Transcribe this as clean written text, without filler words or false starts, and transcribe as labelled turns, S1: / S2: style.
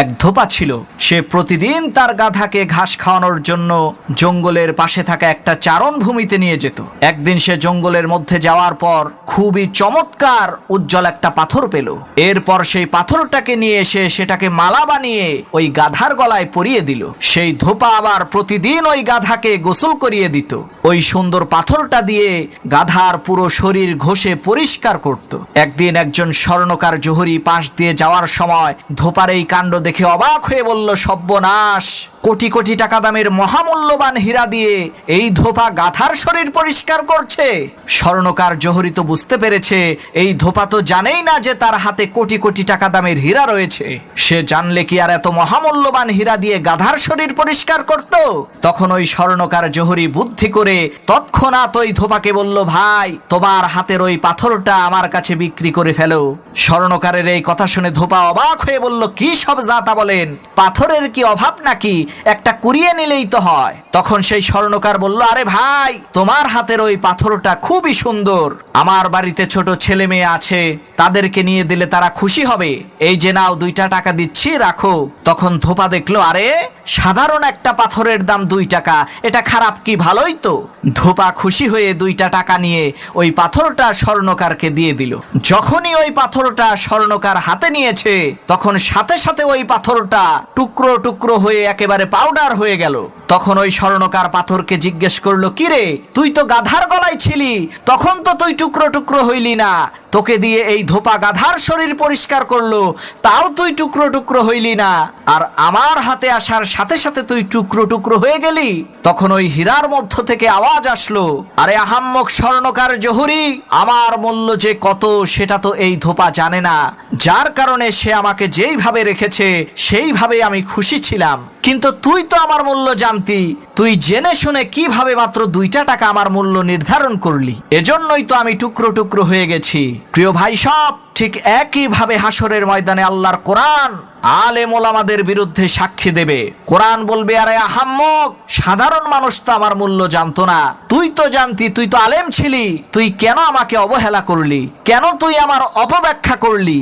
S1: এক ধোপা ছিল। সে প্রতিদিন তার গাধাকে ঘাস খাওয়ানোর জন্য জঙ্গলের পাশে থাকা একটা চারণ ভূমিতে নিয়ে যেত। একদিন সে জঙ্গলের মধ্যে যাওয়ার পর খুবই চমৎকার উজ্জ্বল একটা পাথর পেল। এরপর সেই পাথরটাকে নিয়ে এসে সেটাকে মালা বানিয়ে ওই গাধার গলায় পরিয়ে দিল। সেই ধোপা আবার প্রতিদিন ওই গাধাকে গোসল করিয়ে দিত। ওই সুন্দর পাথরটা দিয়ে গাধার পুরো শরীর ঘষে পরিষ্কার করত। একদিন একজন স্বর্ণকার জহুরি পাশ দিয়ে যাওয়ার সময় ধোপার এই কাণ্ড দেখে অবাক হয়ে বলল, সর্বনাশ, কোটি কোটি টাকা দামের মহামূল্যবান হীরা দিয়ে এই ধোপা গাধার শরীর পরিষ্কার করছে। স্বর্ণকার জহুরি তো বুঝতে পেরেছে এই ধোপা তো জানেই না যে তার হাতে কোটি কোটি টাকা দামের হীরা রয়েছে। সে জানলে কি আর এত মহামূল্যবান হীরা দিয়ে গাধার শরীর পরিষ্কার করত? তখন ওই স্বর্ণকার জহুরি বুদ্ধি করে তৎক্ষণাৎ ওই ধোপাকে বলল, ভাই, তোমার হাতের ওই পাথরটা আমার কাছে বিক্রি করে ফেলো। স্বর্ণকারের এই কথা শুনে ধোপা অবাক হয়ে বলল, কি সব যাতা বলেন, পাথরের কি অভাব নাকি, একটা কুড়িয়ে নিলেই তো হয়। তখন সেই স্বর্ণকার বলল, আরে ভাই, তোমার হাতের ওই পাথরটা খুবই সুন্দর, আমার বাড়িতে ছোট ছেলে মেয়ে আছে, তাদেরকে নিয়ে দিলে তারা খুশি হবে, এই যে নাও 2টা টাকা দিচ্ছি, রাখো। তখন ধোপা দেখলো, আরে সাধারণ একটা পাথরের দাম 2 টাকা, এটা খারাপ কি, ভালোই তো। ধোপা খুশি হয়ে 2টা টাকা নিয়ে ওই পাথরটা স্বর্ণকারকে দিয়ে দিল। যখনই ওই পাথরটা স্বর্ণকার হাতে নিয়েছে তখন সাথে সাথে ওই পাথরটা টুকরো টুকরো হয়ে একেবারে পাউডার হয়ে গেল। তখন ওই স্বর্ণকার পাথরকে জিজ্ঞেস করলো, কিরে, তুই তো গাধার গলায় ছিলি, তখন তো তুই টুকরো টুকরো হইলি না, তোকে দিয়ে এই ধোপা গাধার শরীর পরিষ্কার করলো, তাও তুই টুকরো টুকরো হইলি না, আর আমার হাতে আসার সাথে সাথে তুই টুকরো টুকরো হয়ে গেলি। তখন ওই হীরার মধ্য থেকে আওয়াজ আসলো, আরে আহাম্মক স্বর্ণকার জহুরি, আমার মূল্য যে কত সেটা তো এই ধোপা জানে না, যার কারণে সে আমাকে যেইভাবে রেখেছে সেইভাবে আমি খুশি ছিলাম, কিন্তু তুই তো আমার মূল্য জানতি, তুই জেনে শুনে কিভাবে মাত্র 2টা টাকা আমার মূল্য নির্ধারণ করলি, এজন্যই তো আমি টুকরো টুকরো হয়ে গেছি। প্রিয় ভাই সব, ঠিক একইভাবে হাসরের ময়দানে আল্লাহর কোরআন আলেম ওলামাদের বিরুদ্ধে সাক্ষী দেবে। কোরআন বলবে, আরে আহাম্মক, সাধারণ মানুষ তো আমার মূল্য জানতো না, তুই তো জানতি, তুই তো আলেম ছিলি, তুই কেন আমাকে অবহেলা করলি, কেন তুই আমার অপব্যাখ্যা করলি?